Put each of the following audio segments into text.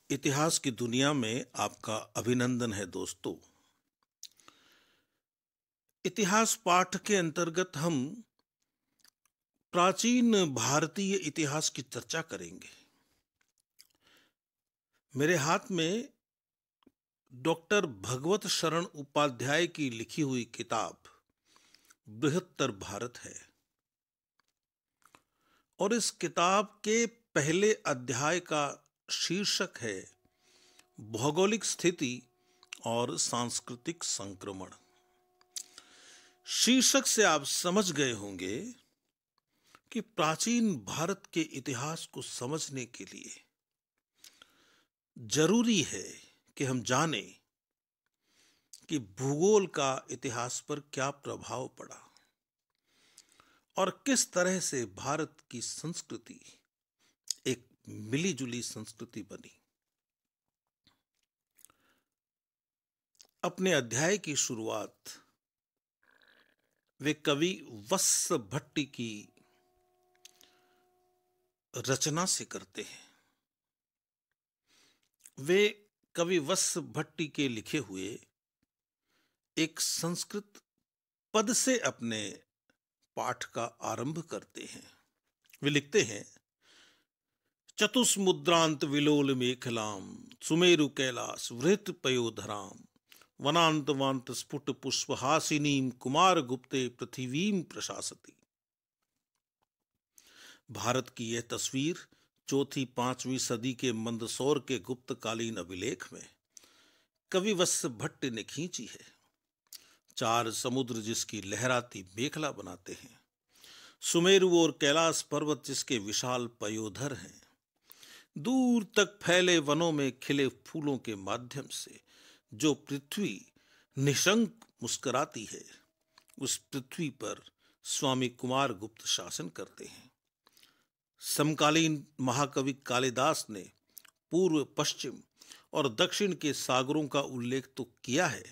इतिहास की दुनिया में आपका अभिनंदन है दोस्तों। इतिहास पाठ के अंतर्गत हम प्राचीन भारतीय इतिहास की चर्चा करेंगे। मेरे हाथ में डॉक्टर भगवत शरण उपाध्याय की लिखी हुई किताब बृहत्तर भारत है और इस किताब के पहले अध्याय का शीर्षक है भौगोलिक स्थिति और सांस्कृतिक संक्रमण। शीर्षक से आप समझ गए होंगे कि प्राचीन भारत के इतिहास को समझने के लिए जरूरी है कि हम जानें कि भूगोल का इतिहास पर क्या प्रभाव पड़ा और किस तरह से भारत की संस्कृति एक मिलीजुली संस्कृति बनी। अपने अध्याय की शुरुआत वे कवि वत्स भट्टी की रचना से करते हैं। वे कवि वत्स भट्टी के लिखे हुए एक संस्कृत पद से अपने पाठ का आरंभ करते हैं। वे लिखते हैं, चतुष्मुद्रांत विलोल मेखलाम सुमेरु कैलास वृत पयोधराम वनांत वांत स्फुट पुष्पहासिनीम कुमार गुप्ते पृथ्वीम प्रशासति। भारत की यह तस्वीर चौथी पांचवीं सदी के मंदसौर के गुप्तकालीन अभिलेख में कवि वत्स भट्ट ने खींची है। चार समुद्र जिसकी लहराती मेखला बनाते हैं, सुमेरु और कैलाश पर्वत जिसके विशाल पयोधर हैं, दूर तक फैले वनों में खिले फूलों के माध्यम से जो पृथ्वी निशंक मुस्कुराती है, उस पृथ्वी पर स्वामी कुमार गुप्त शासन करते हैं। समकालीन महाकवि कालिदास ने पूर्व पश्चिम और दक्षिण के सागरों का उल्लेख तो किया है।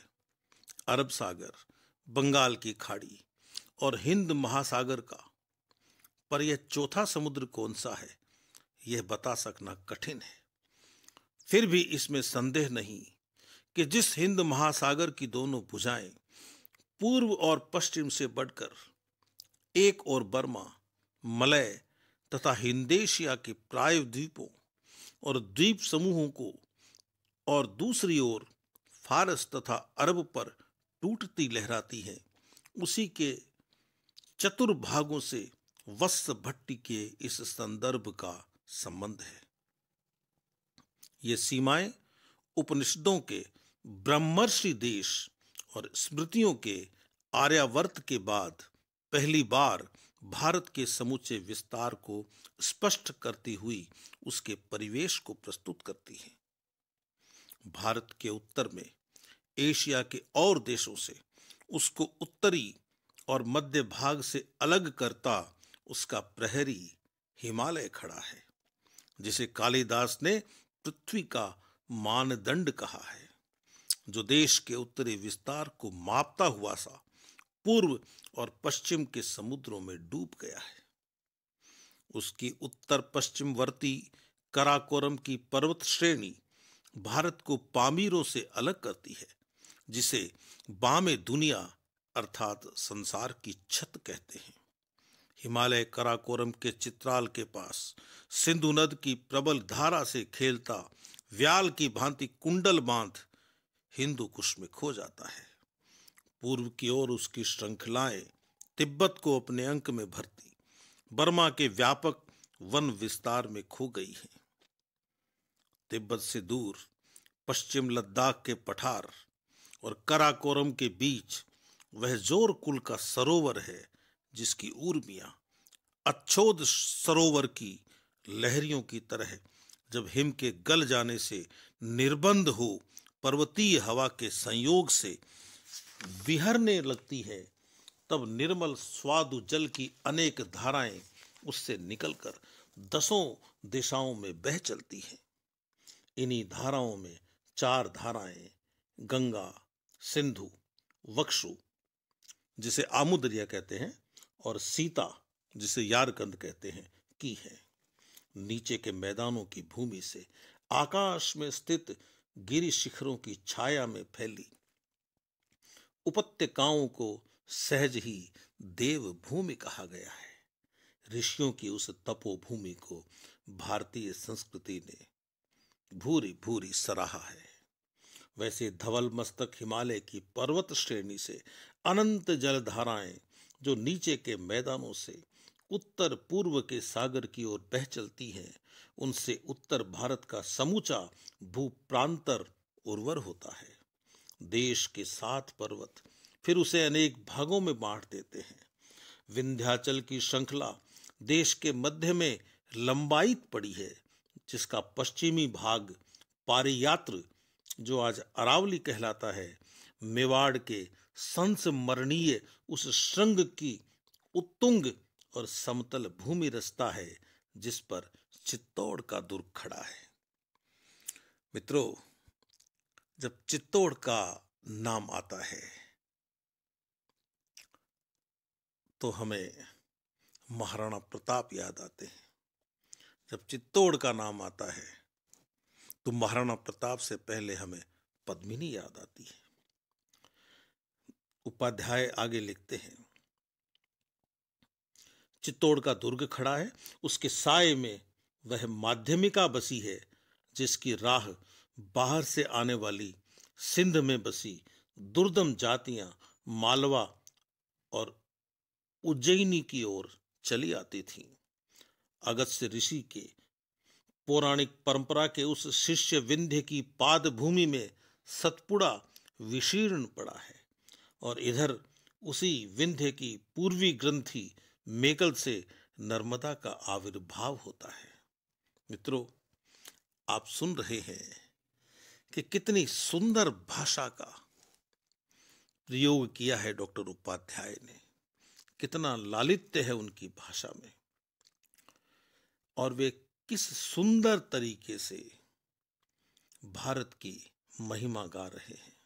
अरब सागर, बंगाल की खाड़ी और हिंद महासागर का, पर यह चौथा समुद्र कौन सा है यह बता सकना कठिन है। फिर भी इसमें संदेह नहीं कि जिस हिंद महासागर की दोनों भुजाएं पूर्व और पश्चिम से बढ़कर एक और बर्मा, मलय तथा हिंदेशिया के प्रायद्वीपों और द्वीप समूहों को और दूसरी ओर फारस तथा अरब पर टूटती लहराती है, उसी के चतुर्भागों से वत्स भट्टी के इस संदर्भ का संबंध है। ये सीमाएं उपनिषदों के ब्रह्मर्षि देश और स्मृतियों के आर्यावर्त के बाद पहली बार भारत के समूचे विस्तार को स्पष्ट करती हुई उसके परिवेश को प्रस्तुत करती है। भारत के उत्तर में एशिया के और देशों से उसको उत्तरी और मध्य भाग से अलग करता उसका प्रहरी हिमालय खड़ा है, जिसे कालिदास ने पृथ्वी का मानदंड कहा है, जो देश के उत्तरी विस्तार को मापता हुआ सा पूर्व और पश्चिम के समुद्रों में डूब गया है। उसकी उत्तर पश्चिमवर्ती कराकोरम की पर्वत श्रेणी भारत को पामीरों से अलग करती है, जिसे बामे दुनिया अर्थात संसार की छत कहते हैं। हिमालय कराकोरम के चित्राल के पास सिंधु नद की प्रबल धारा से खेलता व्याल की भांति कुंडल बांध हिंदू कुश में खो जाता है। पूर्व की ओर उसकी श्रृंखलाएं तिब्बत को अपने अंक में भरती बर्मा के व्यापक वन विस्तार में खो गई हैं। तिब्बत से दूर पश्चिम लद्दाख के पठार और कराकोरम के बीच वह जोर कुल का सरोवर है, जिसकी ऊर्मियां अच्छोद सरोवर की लहरियों की तरह जब हिम के गल जाने से निर्बंध हो पर्वतीय हवा के संयोग से विहरने लगती है, तब निर्मल स्वादु जल की अनेक धाराएं उससे निकलकर दसों दिशाओं में बह चलती हैं। इन्हीं धाराओं में चार धाराएं गंगा, सिंधु, वक्षु जिसे आमुदरिया कहते हैं और सीता जिसे यारकंद कहते हैं की है। नीचे के मैदानों की भूमि से आकाश में स्थित गिरि शिखरों की छाया में फैली उपत्यकाओं को सहज ही देव भूमि कहा गया है। ऋषियों की उस तपोभूमि को भारतीय संस्कृति ने भूरी भूरी सराहा है। वैसे धवल मस्तक हिमालय की पर्वत श्रेणी से अनंत जलधाराएं जो नीचे के मैदानों से उत्तर पूर्व के सागर की ओर बह चलती हैं, उनसे उत्तर भारत का समूचा भूप्रांतर उर्वर होता है। देश के 7 पर्वत फिर उसे अनेक भागों में बांट देते हैं। विंध्याचल की श्रृंखला देश के मध्य में लंबायित पड़ी है, जिसका पश्चिमी भाग पारियात्र, जो आज अरावली कहलाता है, मेवाड़ के संस्मरणीय उस श्रृंग की उत्तुंग और समतल भूमि रचता है, जिस पर चित्तौड़ का दुर्ग खड़ा है। मित्रों, जब चित्तौड़ का नाम आता है तो हमें महाराणा प्रताप याद आते हैं। जब चित्तौड़ का नाम आता है तो महाराणा प्रताप से पहले हमें पद्मिनी याद आती है। उपाध्याय आगे लिखते हैं, चित्तौड़ का दुर्ग खड़ा है, उसके साए में वह माध्यमिका बसी है, जिसकी राह बाहर से आने वाली सिंध में बसी दुर्दम जातियां मालवा और उज्जैनी की ओर चली आती थीं। अगस्त्य ऋषि के पौराणिक परंपरा के उस शिष्य विंध्य की पाद भूमि में सतपुड़ा विशीर्ण पड़ा है और इधर उसी विंध्य की पूर्वी ग्रंथि मेकल से नर्मदा का आविर्भाव होता है। मित्रों, आप सुन रहे हैं कि कितनी सुंदर भाषा का प्रयोग किया है डॉक्टर उपाध्याय ने। कितना लालित्य है उनकी भाषा में और वे किस सुंदर तरीके से भारत की महिमा गा रहे हैं।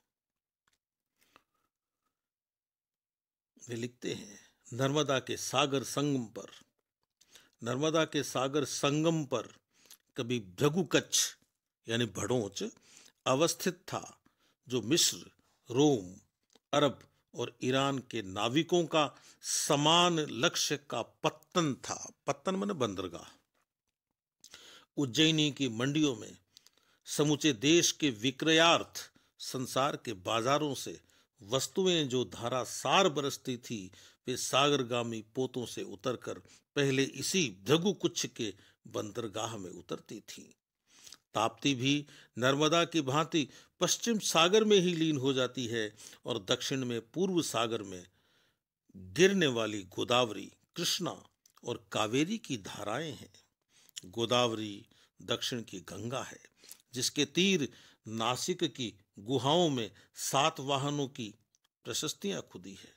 वे लिखते हैं, नर्मदा के सागर संगम पर कभी भृगुकच्छ यानी भड़ोच अवस्थित था, जो मिस्र, रोम, अरब और ईरान के नाविकों का समान लक्ष्य का पत्तन था। पत्तन माने बंदरगाह। उज्जैनी की मंडियों में समूचे देश के विक्रयार्थ संसार के बाजारों से वस्तुएं जो धारासार बरसती थी, वे सागरगामी पोतों से उतरकर पहले इसी भृगुकुच्छ के बंदरगाह में उतरती थीं। ताप्ती भी नर्मदा की भांति पश्चिम सागर में ही लीन हो जाती है और दक्षिण में पूर्व सागर में गिरने वाली गोदावरी, कृष्णा और कावेरी की धाराएं हैं। गोदावरी दक्षिण की गंगा है, जिसके तीर नासिक की गुहाओं में 7 वाहनों की प्रशस्तियां खुदी है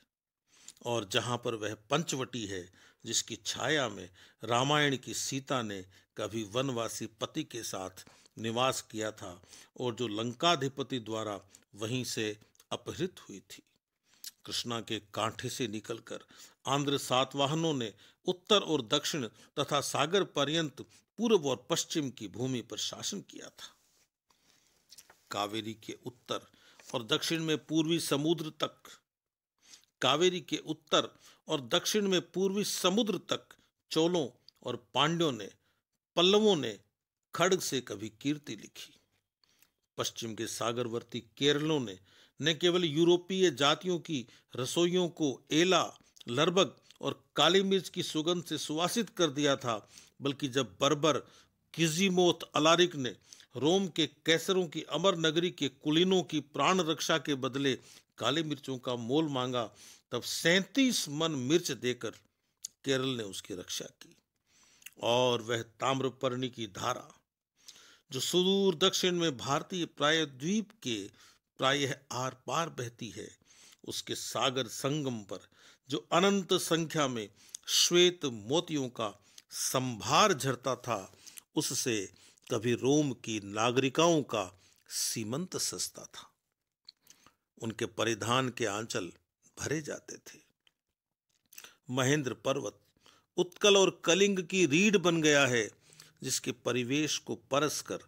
और जहां पर वह पंचवटी है, जिसकी छाया में रामायण की सीता ने कभी वनवासी पति के साथ निवास किया था और जो लंकाधिपति द्वारा वहीं से अपहृत हुई थी। कृष्णा के कांठे से निकलकर आंध्र सातवाहनों ने उत्तर और दक्षिण तथा सागर पर्यंत पूर्व और पश्चिम की भूमि पर शासन किया था। कावेरी के उत्तर और दक्षिण में पूर्वी समुद्र तक चोलों और पांड्यों ने, पल्लवों ने खड्ग से कभी कीर्ति लिखी। पश्चिम के सागरवर्ती केरलों ने न केवल यूरोपीय जातियों की रसोइयों को एला, लरबग और काली मिर्च की सुगंध से सुवासित कर दिया था, बल्कि जब बर्बर किजीमोत अलारिक ने रोम के कैसरों की अमर नगरी के कुलीनों की प्राण रक्षा के बदले काली मिर्चों का मोल मांगा, तब 37 मन मिर्च देकर केरल ने उसकी रक्षा की। और वह ताम्रपर्णी की धारा जो सुदूर दक्षिण में भारतीय प्रायद्वीप के प्रायः आर पार बहती है, उसके सागर संगम पर जो अनंत संख्या में श्वेत मोतियों का संभार झरता था, उससे कभी रोम की नागरिकाओं का सीमंत सजता था। उनके परिधान के आंचल भरे जाते थे। महेंद्र पर्वत उत्कल और कलिंग की रीढ़ बन गया है, जिसके परिवेश को परस कर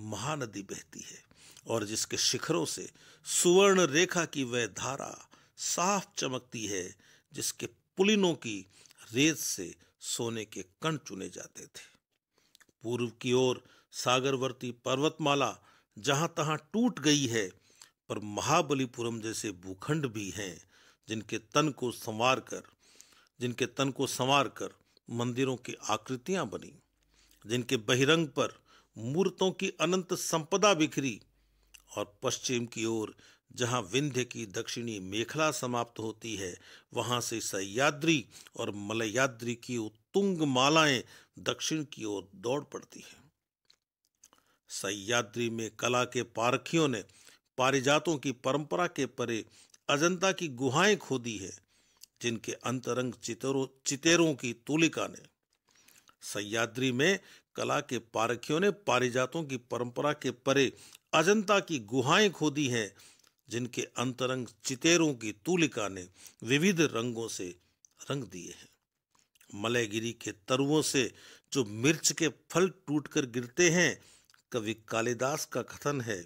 महानदी बहती है और जिसके शिखरों से सुवर्ण रेखा की वह धारा साफ चमकती है, जिसके पुलिनों की रेत से सोने के कण चुने जाते थे। पूर्व की ओर सागरवर्ती पर्वतमाला जहां तहां टूट गई है, पर महाबलीपुरम जैसे भूखंड भी हैं जिनके तन को संवार कर मंदिरों की आकृतियां बनी, जिनके बहिरंग पर मूर्तों की अनंत संपदा बिखरी। और पश्चिम की ओर जहां विंध्य की दक्षिणी मेखला समाप्त होती है, वहां से सह्याद्री और मलयाद्री की उत्तुंग मालाएं दक्षिण की ओर दौड़ पड़ती हैं। सह्याद्री में कला के पारखियों ने पारिजातों की परंपरा के परे अजंता की गुहाएं खोदी है, जिनके अंतरंग चितेरों की तूलिका ने। सह्याद्री में कला के पारखियों ने पारिजातों की परंपरा के परे अजंता की गुहाएं खोदी हैं, जिनके अंतरंग चितेरों की तूलिका ने विविध रंगों से रंग दिए हैं। मलयगिरी के तरुओं से जो मिर्च के फल टूटकर गिरते हैं, कवि कालिदास का कथन है,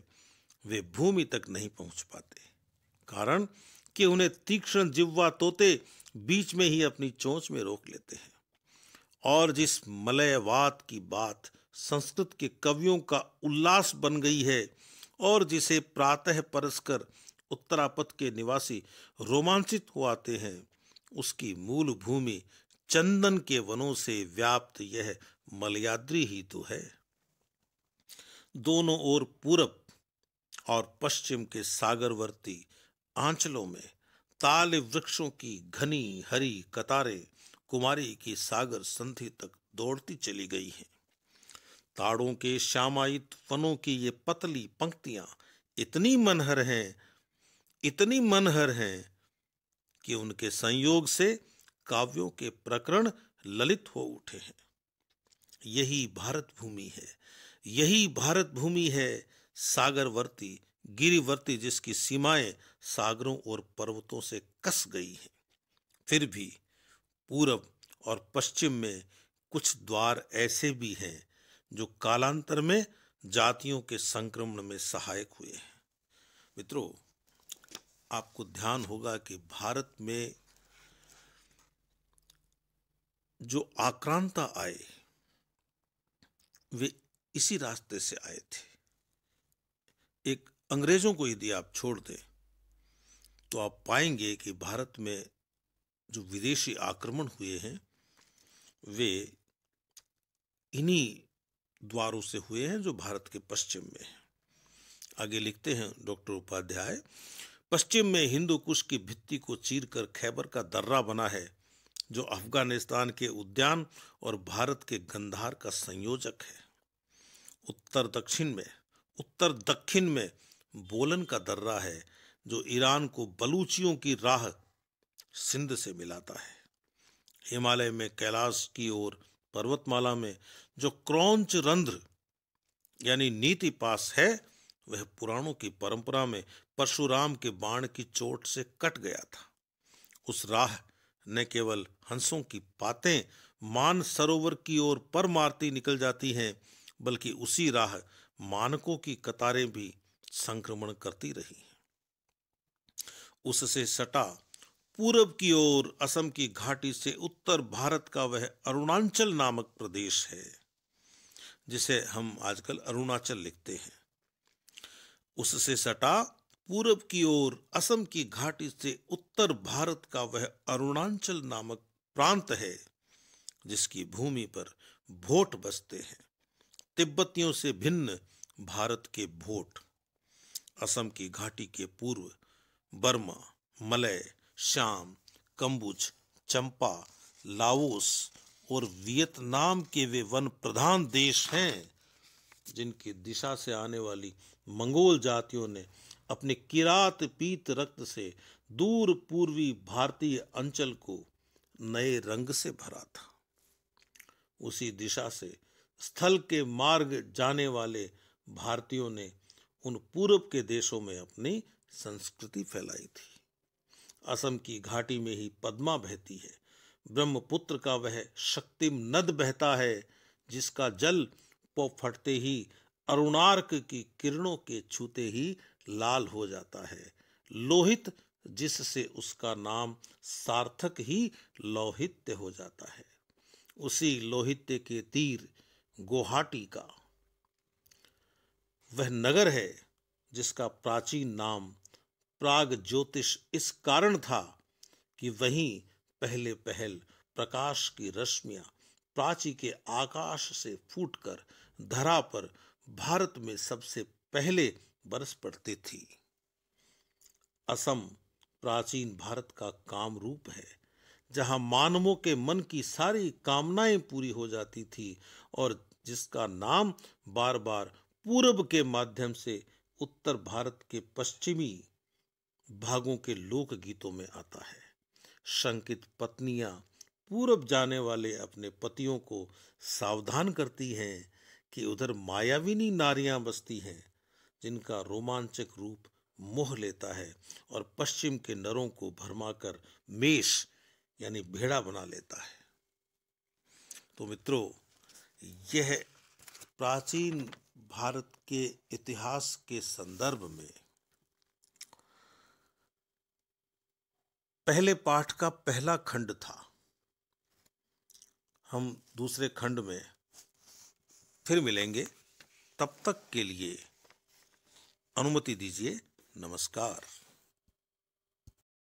वे भूमि तक नहीं पहुंच पाते, कारण कि उन्हें तीक्ष्ण जिह्वा तोते बीच में ही अपनी चोंच में रोक लेते हैं। और जिस मलयवात की बात संस्कृत के कवियों का उल्लास बन गई है और जिसे प्रातः परसकर उत्तरापथ के निवासी रोमांचित हो आते हैं, उसकी मूल भूमि चंदन के वनों से व्याप्त यह मलयाद्री ही तो है। दोनों ओर पूरब और पश्चिम के सागरवर्ती आंचलों में ताल वृक्षों की घनी हरी कतारें कुमारी की सागर संधि तक दौड़ती चली गई हैं। ताड़ों के श्यामायित वनों की ये पतली पंक्तियां इतनी मनहर हैं कि उनके संयोग से काव्यों के प्रकरण ललित हो उठे हैं। यही भारत भूमि है, सागरवर्ती गिरिवर्ती, जिसकी सीमाएं सागरों और पर्वतों से कस गई हैं। फिर भी पूरब और पश्चिम में कुछ द्वार ऐसे भी हैं जो कालांतर में जातियों के संक्रमण में सहायक हुए हैं। मित्रों, आपको ध्यान होगा कि भारत में जो आक्रांता आए वे इसी रास्ते से आए थे। एक अंग्रेजों को यदि आप छोड़ दें तो आप पाएंगे कि भारत में जो विदेशी आक्रमण हुए हैं वे इन्हीं द्वारों से हुए हैं जो भारत के पश्चिम में हैं। आगे लिखते हैं डॉक्टर उपाध्याय, पश्चिम में हिंदू कुश की भित्ति को चीरकर खैबर का दर्रा बना है, जो अफगानिस्तान के उद्यान और भारत के गंधार का संयोजक है। उत्तर दक्षिण में बोलन का दर्रा है, जो ईरान को बलूचियों की राह सिंध से मिलाता है। हिमालय में कैलाश की ओर पर्वतमाला में जो क्रौंच रंध्र यानी नीति पास है, वह पुराणों की परंपरा में परशुराम के बाण की चोट से कट गया था। उस राह न केवल हंसों की पातें मान सरोवर की ओर पर मारती निकल जाती हैं, बल्कि उसी राह मानकों की कतारें भी संक्रमण करती रही। उससे सटा पूरब की ओर असम की घाटी से उत्तर भारत का वह अरुणाचल नामक प्रदेश है, जिसे हम आजकल अरुणाचल लिखते हैं। उससे सटा पूरब की ओर असम की घाटी से उत्तर भारत का वह अरुणाचल नामक प्रांत है, जिसकी भूमि पर भोट बसते हैं, तिब्बतियों से भिन्न भारत के भोट। असम की घाटी के पूर्व बर्मा, मलय, शाम, कंबुज, चंपा, लाओस और वियतनाम के वे वन प्रधान देश हैं, जिनकी दिशा से आने वाली मंगोल जातियों ने अपने किरात पीत रक्त से दूर पूर्वी भारतीय अंचल को नए रंग से भरा था। उसी दिशा से स्थल के मार्ग जाने वाले भारतीयों ने उन पूरब के देशों में अपनी संस्कृति फैलाई थी। असम की घाटी में ही पद्मा बहती है, ब्रह्मपुत्र का वह शक्तिम नद बहता है, जिसका जल पौ फटते ही अरुणार्क की किरणों के छूते ही लाल हो जाता है। लोहित, जिससे उसका नाम सार्थक ही लौहित्य हो जाता है। उसी लोहित्य के तीर गुवाहाटी का वह नगर है जिसका प्राचीन नाम प्राग ज्योतिष इस कारण था कि वहीं पहले पहल प्रकाश की रश्मियां प्राची के आकाश से फूटकर धरा पर भारत में सबसे पहले बरस पड़ती थी। असम प्राचीन भारत का काम रूप है, जहां मानवों के मन की सारी कामनाएं पूरी हो जाती थी और जिसका नाम बार बार पूरब के माध्यम से उत्तर भारत के पश्चिमी भागों के लोक गीतों में आता है। शंकित पत्नियां पूरब जाने वाले अपने पतियों को सावधान करती हैं कि उधर मायाविनी नारियां बसती हैं, जिनका रोमांचक रूप मोह लेता है और पश्चिम के नरों को भरमाकर मेष यानी भेड़ा बना लेता है। तो मित्रों, यह प्राचीन भारत के इतिहास के संदर्भ में पहले पाठ का पहला खंड था। हम दूसरे खंड में फिर मिलेंगे। तब तक के लिए अनुमति दीजिए। नमस्कार।